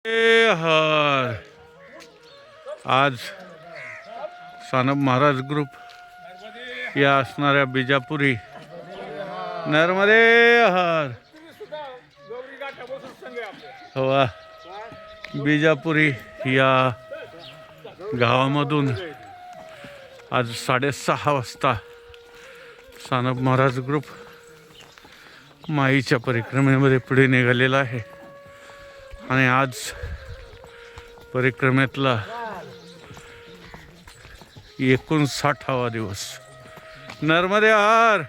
हर आज सानप महाराज ग्रुप या असणाऱ्या बिजापुरी नर्मदे हर हवा बिजापुरी या गावामधून आज 6:30 वाजता सानप महाराज ग्रुप माईच्या परिक्रमेमध्ये पुढे निघालेला आहे आणि आज परिक्रमेतला 59वा दिवस. नर्मदे हर.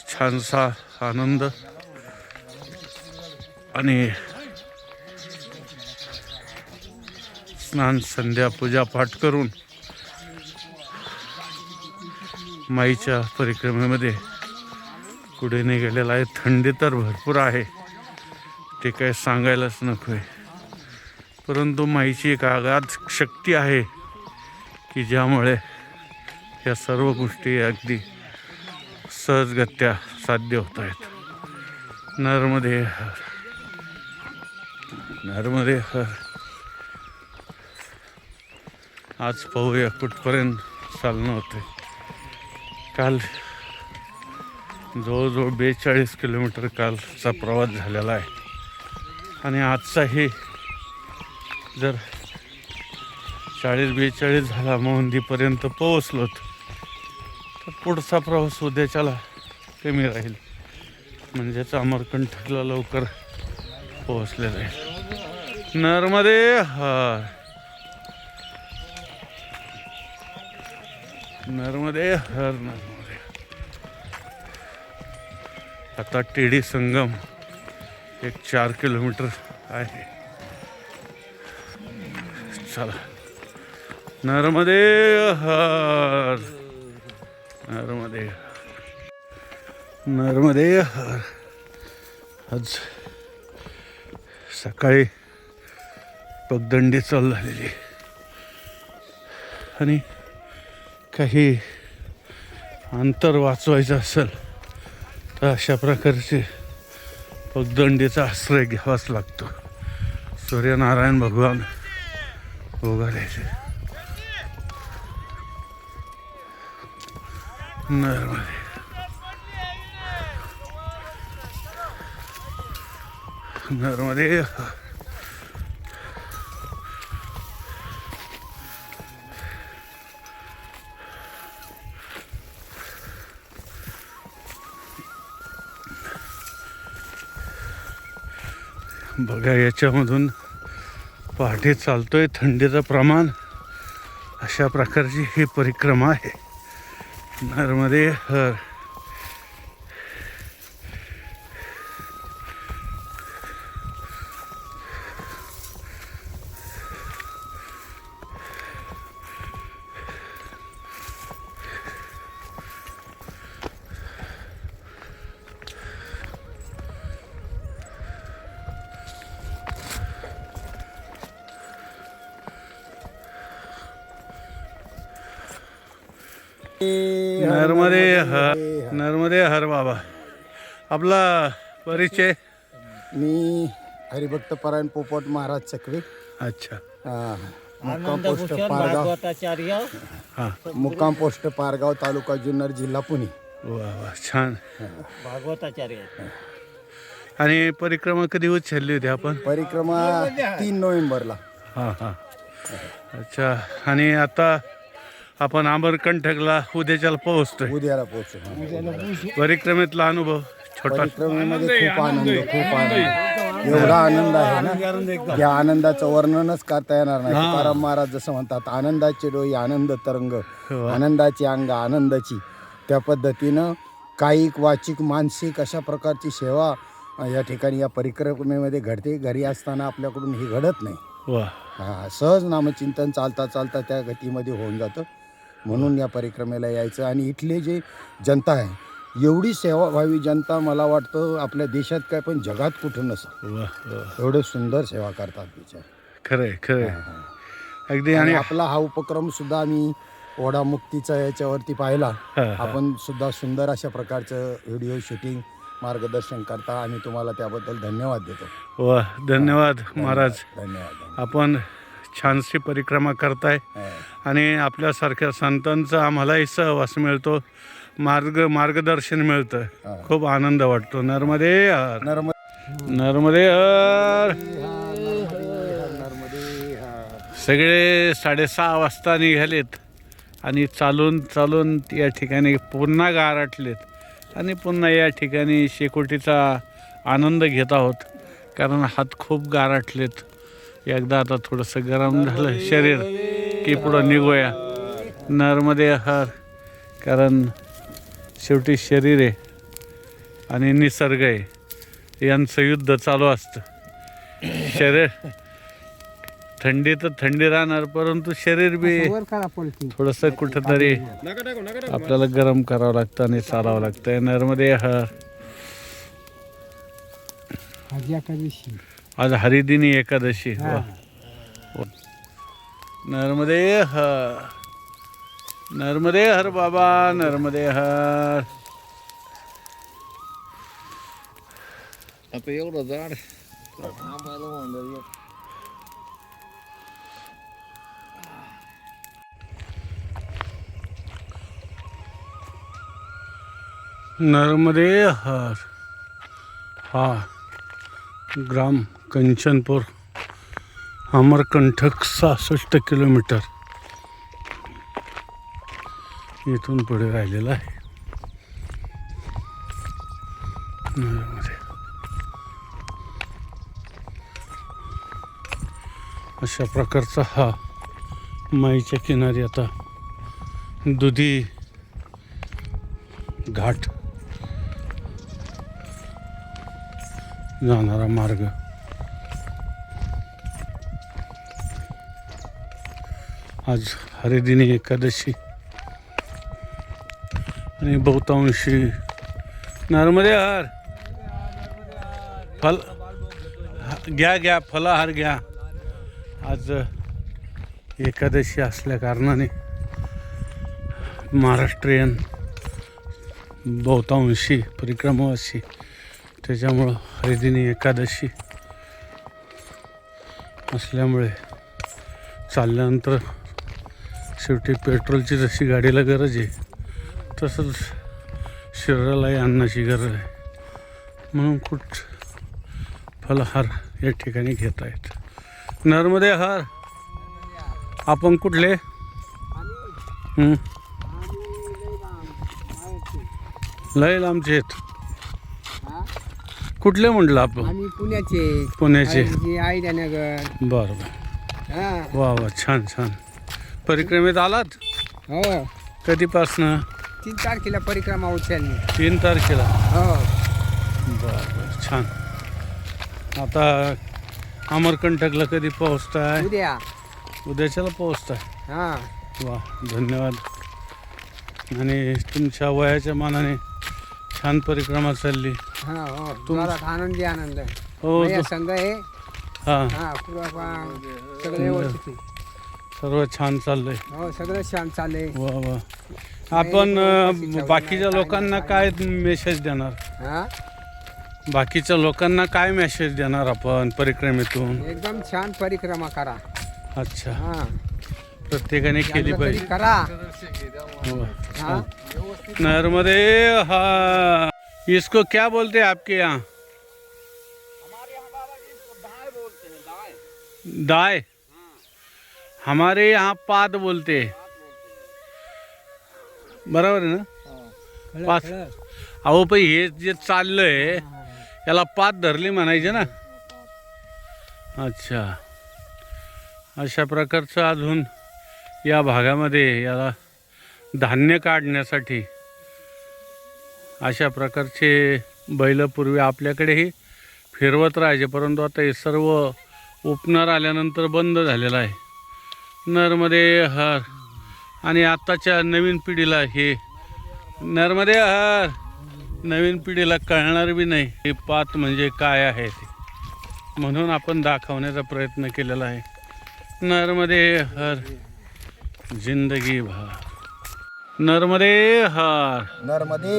छानसा आनंद आणि स्नान संध्या पूजा पाठ करून माईच्या परिक्रमेमध्ये पुढे निघालेला आहे. थंडी तर भरपूर आहे, ते काय सांगायलाच नको आहे. परंतु माईची एक आगाध शक्ती आहे की ज्यामुळे या सर्व गोष्टी अगदी सहजगत्या साध्य होत आहेत. नर्मदे हर. नर्मदे हर. आज पाहूया कुठपर्यंत चालणं होते. काल जवळजवळ 42 किलोमीटर कालचा प्रवास झालेला आहे आणि आजचाही जर 40-42 झाला मोहंदीपर्यंत पोहोचलो तर पुढचा प्रवास उद्याच्याला कमी राहील, म्हणजेच अमरकंटकला लवकर पोहोचले जाईल. नर्मदे हर. नर्मदे हर. नर्मदे. आता टेडी संगम एक 4 किलोमीटर आहे. चला. नर्मदे हर. नर्मदे. नर्मदे हर. आज सकाळी पगदंडी चालू झालेली आणि काही अंतर वाचवायचं असेल तर अशा प्रकारचे पगदंडीचा आश्रय घ्यावाच लागतो. सूर्यनारायण भगवान उगाल्याचे. नर्मदे. नर्मदे. बघा, याच्यामधून पहाटे चालतोय, थंडीचं प्रमाण, अशा प्रकारची ही परिक्रमा आहे. नर्मदे हर. नर्मदे हर. नर्मदे हर. बाबा, आपला परिचय? मी हरिभक्त परायण पोपट महाराज चकवे. अच्छा. मुक्काम पोस्ट पारगाव. मुक्काम पोस्ट पारगाव, तालुका जुन्नर, जिल्हा पुणे. वा वा, छान. भागवताचार्य. आणि परिक्रमा कधी उचलली होती आपण? परिक्रमा 3 नोव्हेंबरला. हां हां. अच्छा. आणि आता आपण अमरकंटकला उद्याच्याला पोहोचतोय. उद्याला पोहोचू. परिक्रमेतला अनुभव छोटा? परिक्रमेमध्ये खूप आनंद. एवढा आनंद आहे ना, या आनंदाचं वर्णनच करता येणार नाही. तुकाराम महाराज जसं म्हणतात, आनंदाचे डोई आनंद तरंग, आनंदाची अंग आनंदाची. त्या पद्धतीनं कायिक, वाचिक, मानसिक अशा प्रकारची सेवा या ठिकाणी या परिक्रमेमध्ये घडते. घरी असताना आपल्याकडून ही घडत नाही. वा. सहज नामचिंतन चालता चालता त्या गतीमध्ये होऊन जातं. म्हणून या परिक्रमेला यायचं. आणि इथले जे जनता आहे, एवढी सेवाभावी जनता मला वाटतं आपल्या देशात काय पण जगात कुठं नसतं. एवढं सुंदर सेवा करतात विचार. खरंय खरंय अगदी. आणि आपला हा उपक्रम सुद्धा आम्ही ओढामुक्तीचा याच्यावरती पाहिला. आपण सुद्धा सुंदर अशा प्रकारचं व्हिडिओ शूटिंग मार्गदर्शन करता आणि तुम्हाला त्याबद्दल धन्यवाद देतो. वा धन्यवाद महाराज. धन्यवाद. आपण छानशी परिक्रमा करताय आणि आपल्यासारख्या संतांचा आम्हालाही सहवास मिळतो, मार्गदर्शन मिळतं. खूप आनंद वाटतो. नर्मदे हर. नर्मदे हर. सगळे 6:30 वाजता निघालेत आणि चालून या ठिकाणी पुन्हा गारटलेत आणि पुन्हा या ठिकाणी शेकोटीचा आनंद घेत आहोत, कारण हात खूप गारटलेत. एकदा आता थोडंसं गरम झालं शरीर की पुढं निघूया. नर्मदे हर. कारण शेवटी शरीर आहे आणि निसर्ग आहे, यांचं युद्ध चालू असतं. शरीर थंडी तर थंडी राहणार, परंतु शरीर बी थोडंसं कुठंतरी आपल्याला गरम करावं लागतं आणि चालावं लागतं. नर्मदे हर. आज हरिदिनी एकादशी. नर्मदे हर. नर्मदे हर बाबा. नर्मदे हर. आता एवढं जाड नर्मदे हर. हा ग्राम कंचनपूर, अमरकंटक 66 किलोमीटर इथून पुढे राहिलेला आहे. नर्मदे. अशा प्रकारचा हा माईच्या किनारी आता दुधी घाट जाणारा मार्ग. आज हरिदिनी एकादशी आणि बहुतांशी. नर्मदे हर. फल घ्या फलाहार घ्या. आज एकादशी असल्या कारणाने महाराष्ट्रीयन बहुतांशी परिक्रमावासी, त्याच्यामुळं हरिदिनी एकादशी असल्यामुळे चालल्यानंतर शेवटी पेट्रोलची जशी गाडीला गरज आहे तसंच शरीरालाही अन्नाची गरज आहे, म्हणून फलाहार या ठिकाणी घेत आहेत. नर्मदे हर. आपण कुठले? लय लांबचे आहेत. कुठले म्हटलं आपण? आम्ही पुण्याचे. पुण्याचे. आयडियानगर. बरं. वा छान. परिक्रमेत आलात? हो. कधीपासनं? 3 तारखेला परिक्रमा उचलली. 3 तारखेला. हो. बरं छान. आता अमरकंटकला कधी पोहोचताय? उद्याच्याला पोहोचताय. हां. वा धन्यवाद. आणि तुमच्या वयाच्या मानाने छान परिक्रमा चालली. हां. हो. तुम्हाला आनंद आहे. हो. संघ आहे. हां. सगळे व्यवस्थित. सर्व छान चाललंय. हो सगळं छान चाललंय. वा. आपण बाकीच्या लोकांना काय मेसेज देणार? हां. बाकीच्या लोकांना काय मेसेज देणार आपण परिक्रमेतून? एकदम छान परिक्रमा करा. अच्छा. हां. प्रत्येकाने केली पाहिजे. करा. हाँ। नर्मदे हाँ. इसको क्या बोलते हैं आपके यहाँ? हमारे यहाँ बाबा जी इसको दाएं बोलते हैं. दाएं. दाय. हमारे यहाँ पाद बोलते हैं. बरोबर आहे ना? पाच. अहो पण हे जे चाललंय याला पाद धरली म्हणायचे ना. अच्छा. अशा प्रकारचं अजून या भागामध्ये याला धान्य काढण्यासाठी अशा प्रकारचे बैल पूर्वी आपल्याकडेही फिरवत राहायचे, परंतु आता हे सर्व उपनर आल्यानंतर बंद झालेलं आहे. नर्मदे हर. आणि आत्ताच्या नवीन पिढीला हे नर्मदे हर नवीन पिढीला कळणार बी नाही हे पात म्हणजे काय आहे ते, म्हणून आपण दाखवण्याचा प्रयत्न केलेला आहे. नर्मदे हर. जिंदगी भर. नर्मदे हर. नर्मदे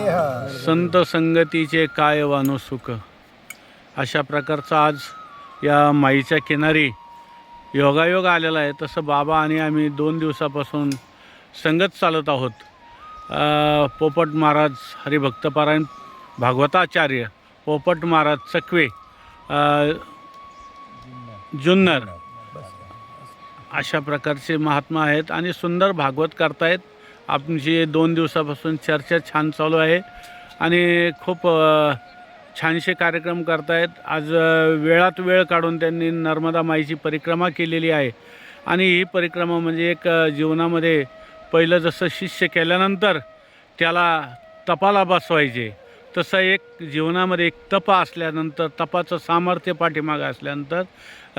हर. संत संगतीचे काय वानो सुख. अशा प्रकारचा आज या माईच्या किनारी योगायोग आलेला आहे. तसं बाबा आणि आम्ही 2 दिवसापासून संगत चालत आहोत. पोपट महाराज हरिभक्तपारायण भागवताचार्य पोपट महाराज चकवे जुन्नर अशा प्रकारचे महात्मा आहेत आणि सुंदर भागवत करतायत. आमची 2 दिवसापासून चर्चा छान चालू आहे आणि खूप छानसे कार्यक्रम करतायत. आज वेळात वेळ काढून त्यांनी नर्मदा माईची परिक्रमा केलेली आहे आणि ही परिक्रमा म्हणजे एक जीवनामध्ये पहिलं जसं शिष्य केल्यानंतर त्याला तपाला बसवायचे तसं एक जीवनामध्ये एक तप असल्यानंतर तपाचं सामर्थ्य पाठीमागं असल्यानंतर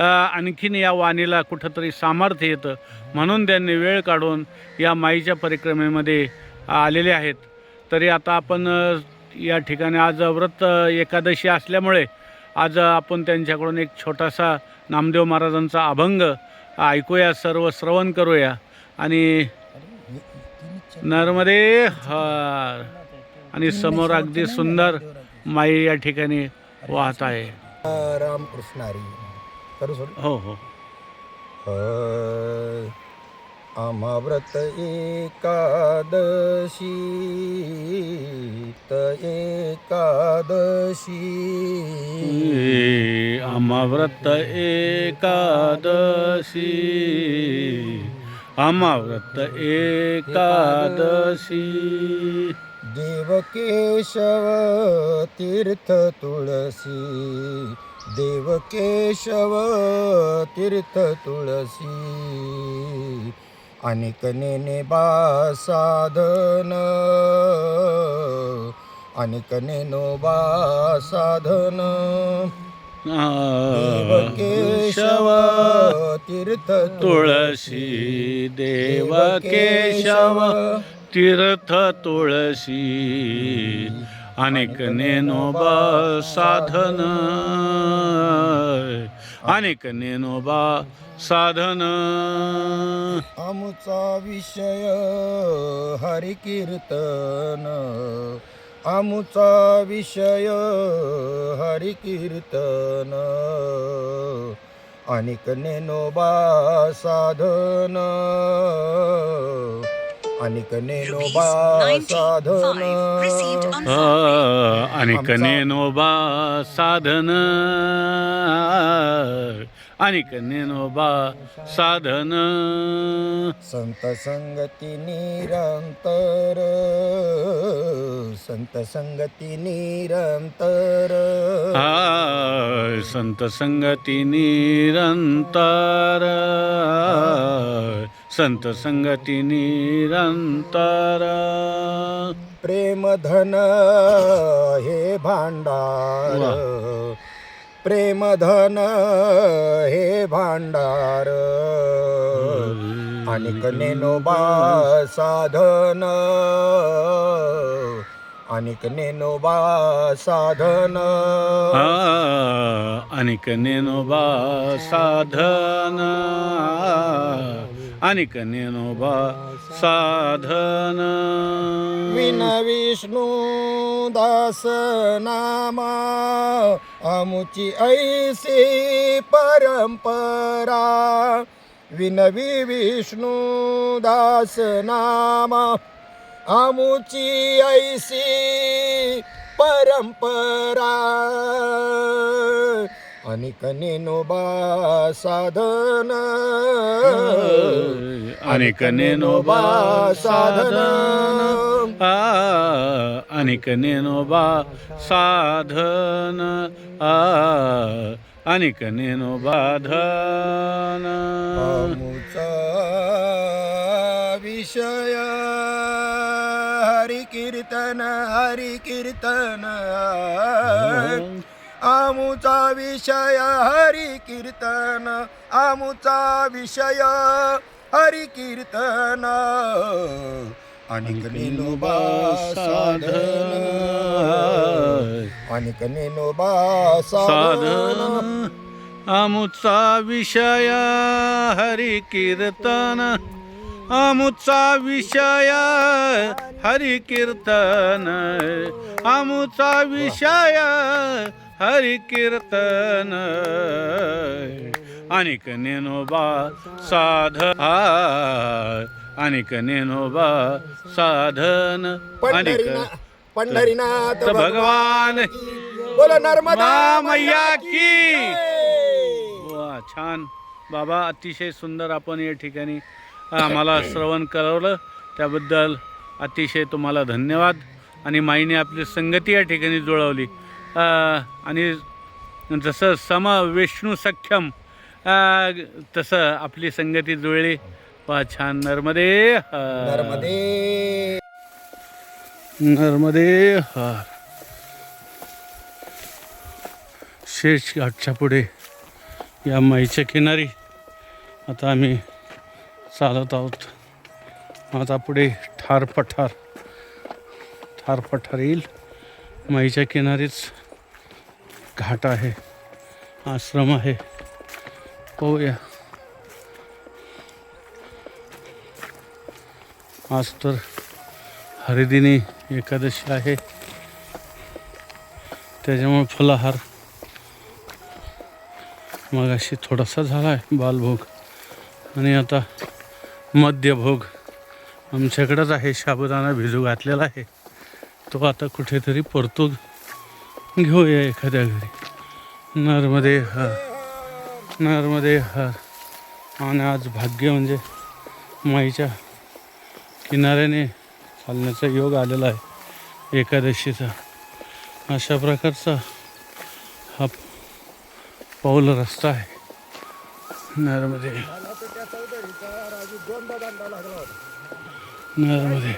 आणखीन या वाणीला कुठंतरी सामर्थ्य येतं म्हणून त्यांनी वेळ काढून या माईच्या परिक्रमेमध्ये आलेले आहेत. तरी आता आपण या ठिकाणी आज व्रत एकादशी असल्यामुळे आज आपण त्यांच्याकडून एक छोटासा नामदेव महाराजांचा अभंग ऐकूया, सर्व श्रवण करूया. आणि नर्मदे हर. आणि समोर अगदी सुंदर माई या ठिकाणी वाहत आहे. रामकृष्ण हरी. करू सोड. हो हो. अमाव्रत एकादशी एकादशी अमाव्रत एकादशी अमाव्रत एकादशी. देवकेशव तीर्थ तुळसी देवकेशव तीर्थ तुळसी. अनेक नेनेबा साधन अनेक नेनोबा साधन. देवकेशव तीर्थ तुळसी देवकेशव तीर्थ तुळसी. अनेक नेनोबा साधन अनेक नेनोबा साधन. आमुचा विषय हरिकीर्तन आमुचा विषय हरिकीर्तन. अनेक नेनोबा साधन अनेक नेनोबा साधन. अनेक नेनोबा साधन अनेक नेनोबा साधन. संत संगती निरंतर संत संगती निरंतर. संत संगती निरंतर संत संगती निरंतर. प्रेम धन हे भांडार प्रेम धन हे भांडार. अनेक नेनोबा साधन अनेक नेनोबा साधन. अनेक नेनोबा साधन अनेक नेनोबा साधन. विन विष्णू दास नामा आमुची ऐसी परंपरा. विनवी विष्णू दास नामा आमुची ऐसी परंपरा. अनेक नेनोबा साधन अनेक नेनोबा साधन अनेक नेनोबा साधन अनेक नेनोबा धन. आमुचा विषय हरि कीर्तन आमुचा विषय हरि कीर्तन आमुचा विषय हरि कीर्तन. अनेक नेनोबा साधन अनेक नेनोबा साधन. आमुचा विषय हरि कीर्तन आमुचा विषय हरि कीर्तन, आमुचा विषय हरि कीर्तन, अनिक नेनोबा साधन, अनिक नेनोबा साधन, अनिक पंढरीनाथ भगवान बोल नर्मदा मैया की. वा, छान बाबा, अतिशय सुंदर आपण या ठिकाणी आम्हाला श्रवण करवलं, त्याबद्दल अतिशय तुम्हाला धन्यवाद. आणि माईने आपली संगती या ठिकाणी जुळवली, आणि जसं सम विष्णू सख्यम तसं आपली संगती जुळली. वा, छान. नर्मदे हर, नर्मदे नर्मदे हर. शेष घाटच्या पुढे या माईच्या किनारी आता आम्ही चालत आहोत. आता पुढे ठार पठार येईल. माईच्या किनारीच घाट आहे, आश्रम आहे. पाहूया. आज तर हरिदिनी एकादशी आहे, त्याच्यामुळे फलाहार मगाशी थोडासा झाला आहे बालभोग, आणि आता मध्यभोग आमच्याकडंच आहे. साबुदाणा भिजू घातलेला आहे, तो आता कुठेतरी परतून घेऊया एखाद्या घरी. नर्मदे हर, नर्मदे हर. आणि आज भाग्य म्हणजे माईच्या किनाऱ्याने चालण्याचा योग आलेला आहे एकादशीचा. अशा प्रकारचा हा पाऊल रस्ता आहे. नर्मदे नर्मदे.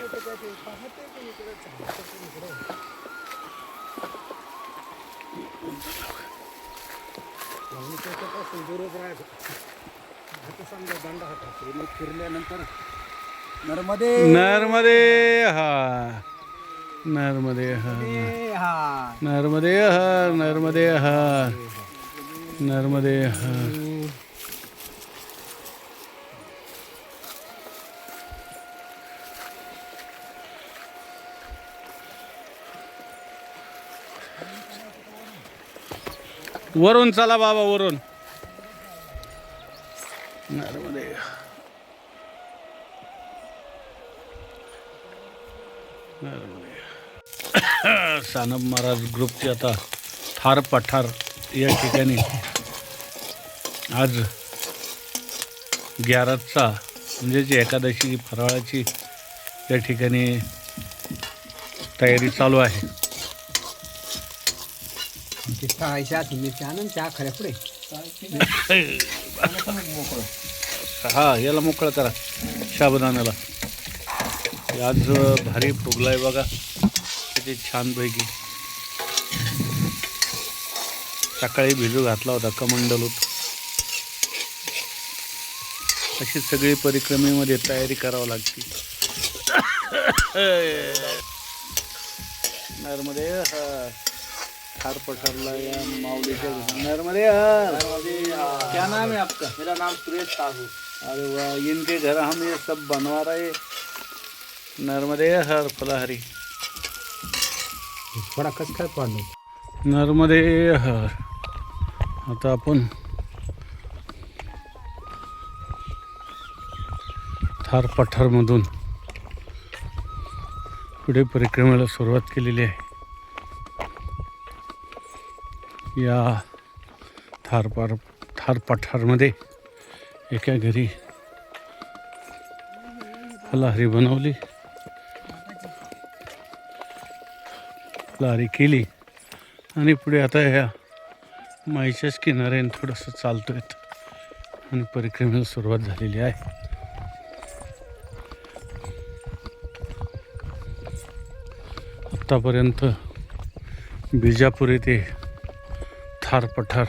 नर्मदे नर्मदे हा, नर्मदे हा, नर्मदे हा, नर्मदे हा, नर्मदे हा. वरून चला बाबा, वरून. नर्मदे. सानप महाराज ग्रुपची आता ठार पठार या ठिकाणी आज 11चा म्हणजे जी एकादशी फराळाची या ठिकाणी तयारी चालू आहे. त्या खऱ्या पुढे हा, याला मोकळं करा साबुदाण्याला. आज भारी फुगलाय बघा, किती छानपैकी. सकाळी भिजू घातला होता कमंडलूत. अशी सगळी परिक्रमेमध्ये तयारी करावी लागते. नर्मदे हर. ठार पठारला या माऊलीच्या. नर्मदे हर. क्या नाम है आपका? मेरा नाम सुरेश साहू. अरे वाह, इनके घर हम ये सब बनवा रहे. नर्मदे हर फलाहारी. थोडा कस काय पाडलं. नर्मदे हर. आता आपण ठार पठारमधून पुढे परिक्रमेला सुरुवात केलेली आहे. या ठार पठारमध्ये एका घरी फलाहारी बनवली, फलाहारी केली, आणि पुढे आता ह्या माईच्याच किनाऱ्याने थोडंसं चालतोय आणि परिक्रमेला सुरुवात झालेली आहे. आत्तापर्यंत बिजापूर येथे ठार पठार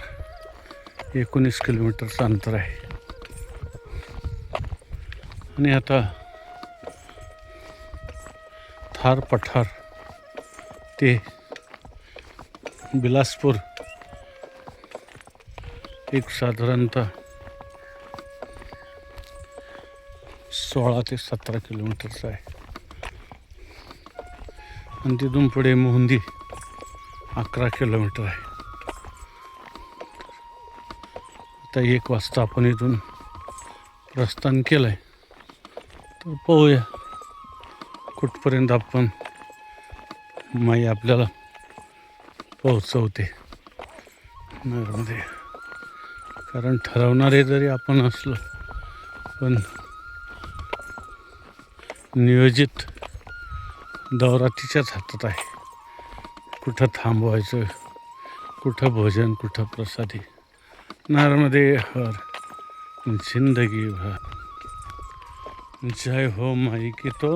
19 किलोमीटरचं अंतर आहे. आणि आता ठार पठार ते बिलासपूर एक साधारणतः 16 ते 17 किलोमीटरचा आहे. आणि तिथून पुढे मोहंदी 11 किलोमीटर आहे. आता 1 वाजता आपण इथून प्रस्थान केलं आहे. तर पाहूया कुठपर्यंत आपण माई आपल्याला पोहोचवते नगरमध्ये. कारण ठरवणारे जरी आपण असलो पण नियोजित दौरा तिच्याच हातात आहे. कुठं थांबवायचं, कुठं भोजन, कुठं प्रसादी. नर्मदे हर जिंदगी भर. जय हो माई की तो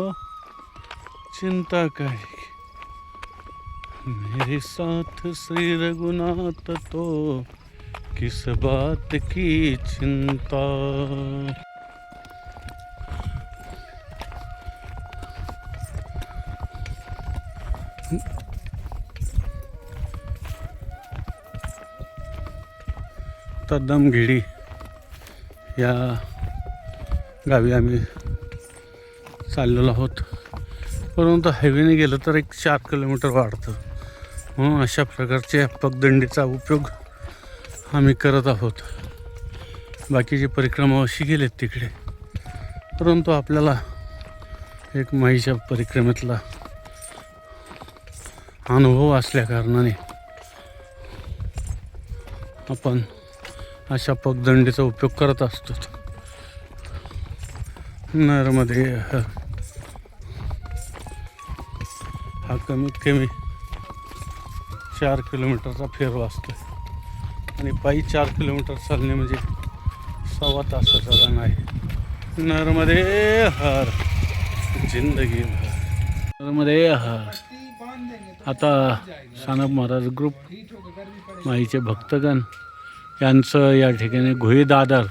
चिंता काहे मेरे साथ श्री रघुनाथ तो किस बात की चिंता. तद्दमघिडी या गावी आम्ही चाललेलो आहोत. परंतु हायवेने गेलं तर 4 किलोमीटर वाढतं. म्हणून अशा प्रकारच्या पगदंडीचा उपयोग आम्ही करत आहोत. बाकीची परिक्रमा अशी गेलेत तिकडे. परंतु आपल्याला एक माईच्या परिक्रमेतला अनुभव असल्याकारणाने आपण अशा पगदंडीचा उपयोग करत असतो. नर्मदे हा कमीत कमी 4 किलोमीटरचा फेरवा असतो. आणि पायी 4 किलोमीटर चालणे म्हणजे 1.25 तासाचा रन आहे. नर्मदे हर जिंदगी भर. नर्मदे हर. आता सानप महाराज ग्रुप, माईचे भक्तगण यांचं या ठिकाणी घोई दादर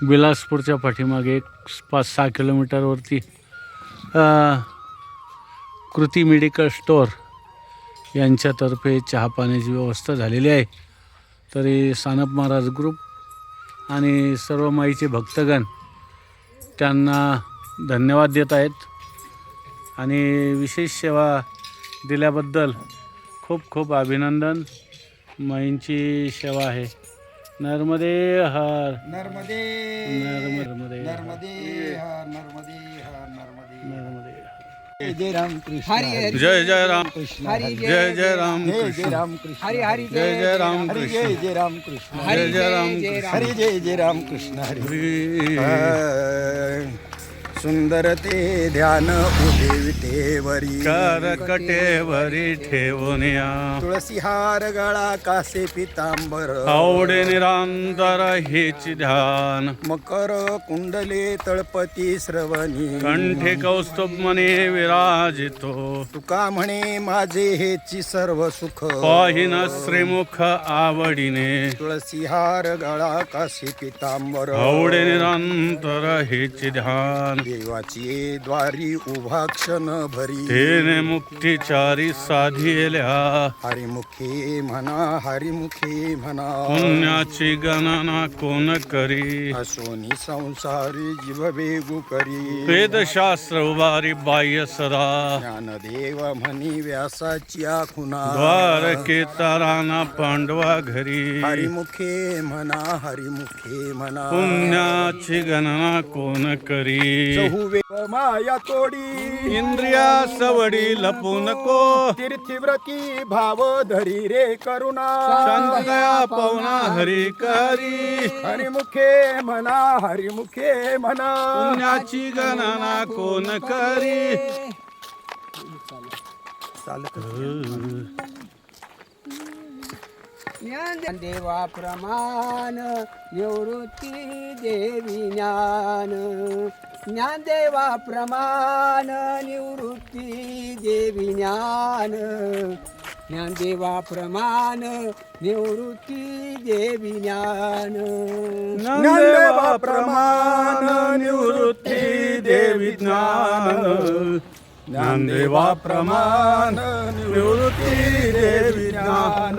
बिलासपूरच्या पाठीमागे 5-6 किलोमीटरवरती कृती मेडिकल स्टोअर यांच्यातर्फे चहा पाण्याची व्यवस्था झालेली आहे. तरी सानप महाराज ग्रुप आणि सर्व माईचे भक्तगण त्यांना धन्यवाद देत आहेत. आणि विशेष सेवा दिल्याबद्दल खूप खूप अभिनंदन. माईंची सेवा आहे. नर्मदे हर. नर्मदे नर्मदे नर्मदे हर. नर्मदे हर. नर्मदे नर्मदे. जय राम कृष्ण. हरी हरी जय जय राम. हरी जय जय राम जय कृष्ण. जय राम कृष्ण. हरी हरी जय जय राम हरी कृष्ण. जय जय राम कृष्ण. जय जय राम जय कृष्ण. हरी जय जय राम कृष्ण. हरी हरी. सुंदर ते ध्यान उभे विटेवरी. कर कटेवरी ठेवून या. तुळसी हार गळा कासे पितांबर. आवडे निरांतर हेच ध्यान. मकर कुंडले तळपती श्रवणी. कंठे कौस्तुभ मने विराजितो. तुका म्हणे माझे हेची सर्व सुख. पाहिन श्रीमुख आवडीने. तुळसी हार गळा कासे पितांबर. आवडे निरांतर हेच ध्यान. देवाची द्वारी उभा क्षण भरी. तेने मुक्तिचारी साधिल्या. हरिमुखे म्हणा हरिमुखे म्हणा. पुण्याची गणना कोण करी. असोनी संसारी जीव वेगू करी. वेदशास्त्र उभारी बाह्य सदा. ज्ञानदेव म्हणी व्यासाची आखुना. द्वारकेचा राणा पांडवा घरी. हरिमुखे म्हणा हरिमुखे म्हणा. पुण्याची गणना कोण करी. चहुवेद माया तोडी. इंद्रिया सवडी लपू नको. तीर्थीव्रती भाव धरी रे करुणा. शांतया पवना हरी करी. हरिमुखे म्हणा हरिमुखे म्हणा. पुण्याची गणना कोण करी. देवा प्रमाण निवृत्ती देवी ज्ञान. ज्ञानदेवा प्रमाण निवृत्ती देवी ज्ञान. ज्ञानदेवा प्रमाण निवृत्ती देवी ज्ञान. ज्ञानदेवा प्रमाण निवृत्ती देवी ज्ञान. ज्ञानदेवा प्रमाण निवृत्ती देवी ज्ञान.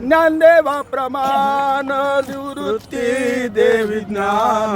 ज्ञानदेवा प्रमाण निवृत्ती देवी ज्ञान.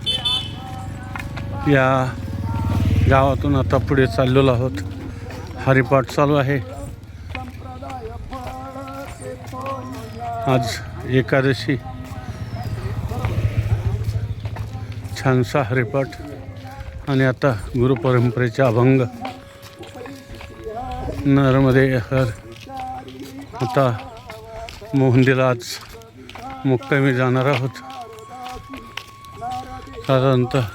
या गावातून आता पुढे चाललेलो आहोत. हरिपाठ चालू आहे. आज एकादशी. छानसा हरिपाठ आणि आता गुरुपरंपरेचा अभंग. नरमध्ये हर. आता मोहंदीला आज मुक्कामी जाणार आहोत. साधारणतः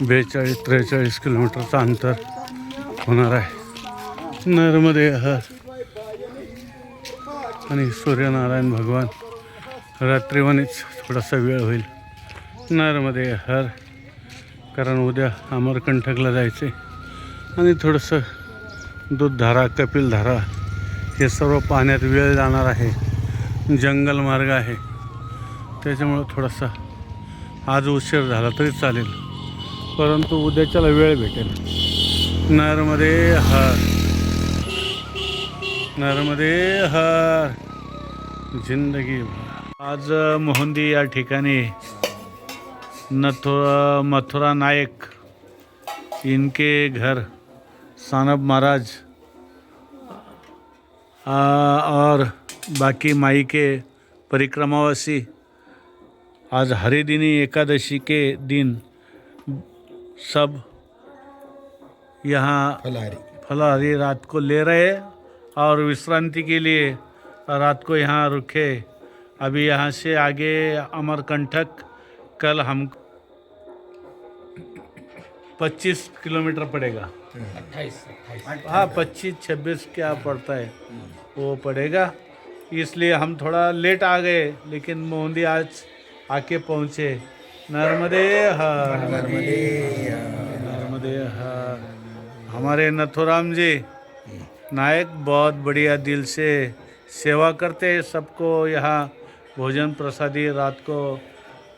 42-43 किलोमीटरचं अंतर होणार आहे. नरमध्ये हर. आणि सूर्यनारायण भगवान रात्रीवानीच थोडासा वेळ होईल. नरमध्ये हर. कारण उद्या अमरकंटकला जायचे आणि थोडंसं दूधधारा कपिलधारा हे सर्व पाहण्यात वेळ जाणार आहे. जंगल मार्ग आहे त्याच्यामुळं थोडासा आज उशीर झाला तरी चालेल, परंतु उद्याच्याला वेळ भेटेल. नरमध्ये हर. नरमध्ये हर. जिंदगी आज मोहंदी या ठिकाणी मथुरा नायक इनके घर सानब महाराज और बाकी माई के परिक्रमावासी आज हरिदिनी एकादशी के दिन सब यहाँ फलाहारी रात को ले रहे और विश्रांति के लिए रात को यहाँ रुके. अभी यहाँ से आगे अमरकंटक कल हम 25 किलोमीटर पड़ेगा. 28 हाँ 25-26 क्या पड़ता है वो पड़ेगा. इसलिए हम थोड़ा लेट आ गए, लेकिन मोहंदी आज आके पहुँचे. नर्मदे हर. नर्मदे हर. हमारे नथुराम जी नायक बहुत बढ़िया दिल से सेवा करते हैं सबको. यहाँ भोजन प्रसादी, रात को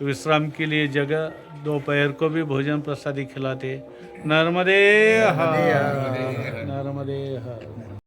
विश्राम के लिए जगह, दोपहर को भी भोजन प्रसादी खिलाते. नर्मदे हर. नर्मदे हर.